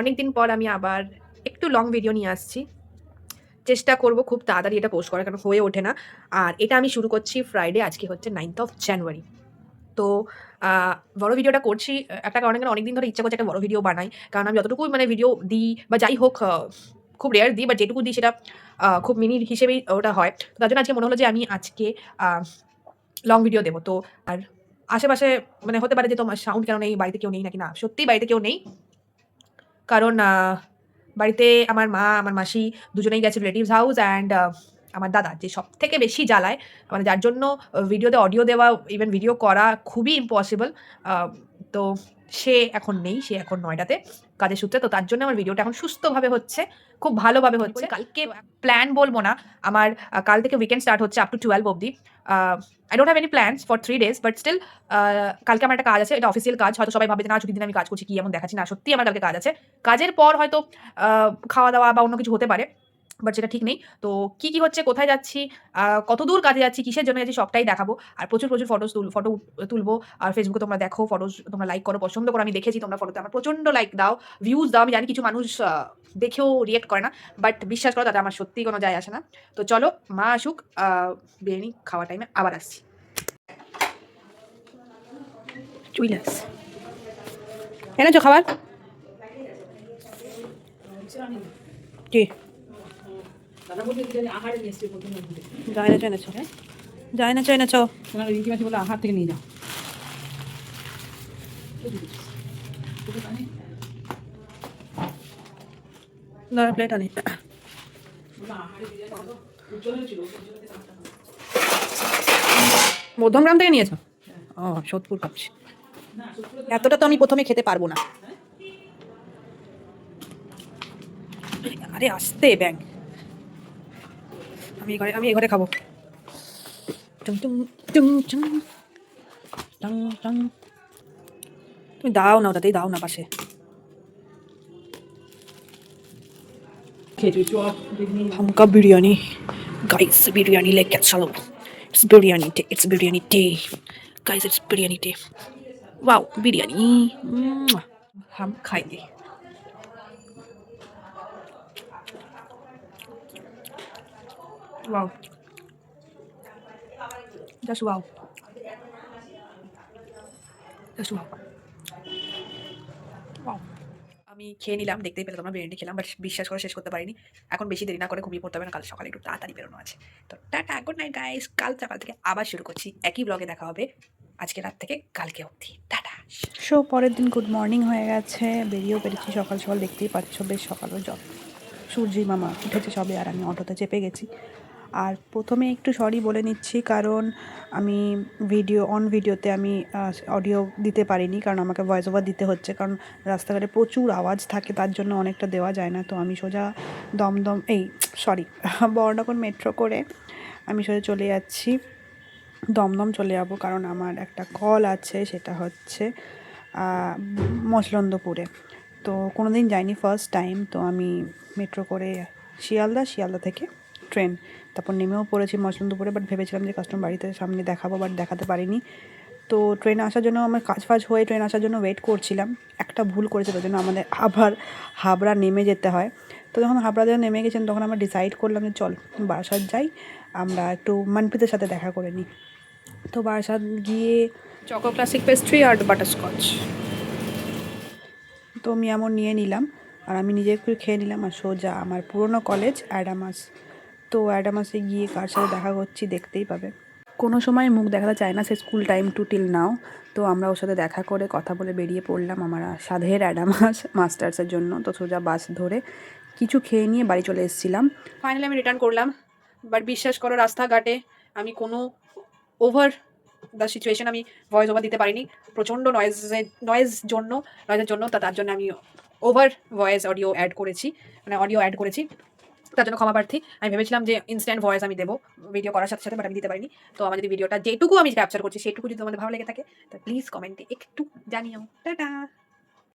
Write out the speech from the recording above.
অনেকদিন পর আমি আবার একটু লং ভিডিও নিয়ে আসছি। চেষ্টা করব খুব তাড়াতাড়ি এটা পোস্ট করার, কারণ হয়ে ওঠে না। আর এটা আমি শুরু করছি ফ্রাইডে, আজকে হচ্ছে 9th অফ জানুয়ারি। তো বড় ভিডিওটা করছি একটা কারণে, কারণ অনেকদিন ধরে ইচ্ছা করছে একটা বড় ভিডিও বানাই। কারণ আমি যতটুকু মানে ভিডিও দিই বা যাই হোক, খুব রেয়ার দিই, বাট যেটুকু দিই সেটা খুব মিনি হিসেবেই ওটা হয়। তো তার জন্য আজকে মনে হলো যে আমি আজকে লং ভিডিও দেবো। তো আর আশেপাশে মানে হতে পারে যে তোমার সাউন্ড কেন নেই, বাড়িতে কেউ নেই নাকি, না সত্যিই বাড়িতে কেউ নেই। কারণ বাড়িতে আমার মা, আমার মাসি দুজনেই গেছে রিলেটিভস হাউস, অ্যান্ড আমার দাদা যে সবথেকে বেশি জ্বালায়, মানে যার জন্য ভিডিওতে অডিও দেওয়া, ইভেন ভিডিও করা খুবই ইম্পসিবল। তো সে এখন নেই, সে এখন নয়ডাতে কাজের সূত্রে। তো তার জন্য আমার ভিডিওটা এখন সুস্থভাবে হচ্ছে, খুব ভালোভাবে হচ্ছে। কালকে প্ল্যান বলবো না, আমার কাল থেকে উইকেন্ড স্টার্ট হচ্ছে আপ টু 12 অবধি। I don't have any plans for 3 days, but still কালকে আমার একটা কাজ আছে, এটা অফিসিয়াল কাজ। হয়তো সবাই ভাবে যে না ছুটির দিন আমি কাজ করছি, কি এমন দেখাচ্ছি, না সত্যি আমার কালকে কাজ আছে। কাজের পর হয়তো খাওয়া দাওয়া বা অন্য কিছু হতে পারে, বাট সেটা ঠিক নেই। তো কি কি হচ্ছে, কোথায় যাচ্ছি, কতদূর কাজে যাচ্ছি, কিসের জন্য যাচ্ছি, সবটাই দেখাবো। আর প্রচুর প্রচুর ফটো তুলবো। আর ফেসবুকে তোমরা দেখো, ফটোস তোমরা লাইক করো, পছন্দ করো। আমি দেখেছি তোমরা ফটোতে আমার প্রচন্ড লাইক দাও, ভিউজ দাও। আমি জানি কিছু মানুষ দেখেও রিয়েক্ট করে না, বাট বিশ্বাস করো তাতে আমার সত্যিই কোনো যায় আসে না। তো চলো মা আসুক, বিরিয়ানি খাওয়ার টাইমে আবার আসছি। চুইলাস এনেছো খাবার? কি যায় না, এনেছো? রিঙ্কি মাসি বলে আহার থেকে নিয়ে যাও। প্লেট আনি। মধ্যমগ্রাম থেকে নিয়েছো? ও, সোদপুর ভাবছি। এতটা তো আমি প্রথমে খেতে পারবো না। আরে আসতে ব্যাং, আমি এ ঘরে খাবো। টুং টুং টুং টুং টং টং। তুমি দাও না, ওটাতেই দাও না পাশে। हमका बिरयानी, गाइस बिरयानी लेके चलो। It's biryani day guys, it's biryani day. Wow biryani, हम खाएंगे। Wow, just wow, just wow, wow. আমি খেয়ে নিলাম, দেখতেই পেলে তোমরা, বিরিয়ানি খেলাম, বাট বিশ্বাস করে শেষ করতে পারিনি। এখন বেশি দেরি না করে ঘুমিয়ে পড়তে হবে না, কাল সকালে একটু তাড়াতাড়ি বেরোনো আছে। তো টাটা, গুড নাইট গাইস। কাল সকাল থেকে আবার শুরু করছি, একই ব্লগে দেখা হবে আজকে রাত থেকে কালকে অবধি। টাটা। সো পরের দিন গুড মর্নিং হয়ে গেছে, বেরিয়েও পেরেছি সকাল সকাল, দেখতেই পাচ্ছ বেশ সকালও সূর্যি মামা উঠেছে সবে, আর আমি অটোতে চেপে গেছি। আর প্রথমে একটু সরি বলে নিচ্ছি, কারণ আমি ভিডিওতে আমি অডিও দিতে পারিনি, কারণ আমাকে ভয়েস ওভার দিতে হচ্ছে, কারণ রাস্তাঘাটে প্রচুর আওয়াজ থাকে, তার জন্য অনেকটা দেওয়া যায় না। তো আমি সোজা বর্ণকর মেট্রো করে আমি সোজা চলে যাচ্ছি দমদম চলে যাব, কারণ আমার একটা কল আছে, সেটা হচ্ছে মসলন্দপুরে। তো কোনো দিন যাইনি, ফার্স্ট টাইম। তো আমি মেট্রো করে শিয়ালদা থেকে ট্রেন, তারপর নেমেও পড়েছি মসলন্দপুরে, বাট ভেবেছিলাম যে কাস্টম বাড়িতে সামনে দেখাবো, বাট দেখাতে পারিনি। তো ট্রেনে আসার জন্য আমার কাজ হয়ে ট্রেন আসার জন্য ওয়েট করছিলাম। একটা ভুল করেছে, তার জন্য আমাদের আবার হাবড়া নেমে যেতে হয়। তো যখন হাবড়া দিয়ে নেমে গেছেন, তখন আমরা ডিসাইড করলাম যে চল বারাসাত যাই, আমরা একটু মনপ্রীতের সাথে দেখা করে নিই। তো বারাসাত গিয়ে চকো ক্লাসিক পেস্ট্রি আর বাটারস্কচ, তো আমি এমন নিয়ে নিলাম, আর আমি নিজে একটু খেয়ে নিলাম, আর সোজা আমার পুরনো কলেজ অ্যাডামাস। তো অ্যাডামাসে গিয়ে কার সাথে দেখা করছি দেখতেই পাবে। কোনো সময় মুখ দেখাতে চায় না, সে school time to till now. তো আমরা ওর সাথে দেখা করে কথা বলে বেরিয়ে পড়লাম আমার সাধের অ্যাডামাস মাস্টার্সের জন্য। তো সোজা বাস ধরে কিছু খেয়ে নিয়ে বাড়ি চলে এসেছিলাম। ফাইনালি আমি রিটার্ন করলাম, বাট বিশ্বাস করো রাস্তাঘাটে আমি কোনো সিচুয়েশন আমি ভয়েস ওভার দিতে পারিনি। প্রচণ্ড নয়েজের জন্য তার জন্য আমি ওভার ভয়েস অডিও অ্যাড করেছি, তার জন্য ক্ষমা প্রার্থী। আমি ভেবেছিলাম যে ইনস্ট্যান্ট ভয়েস আমি দেবো ভিডিও করার সাথে সাথে, বাট আমি দিতে পারিনি। তো আমার যদি ভিডিওটা যেটুকু আমি ক্যাপচার করছি সেটুকু যদি তোমাদের ভালো লেগে থাকে, তো প্লিজ কমেন্টে একটু জানিও। টাটা।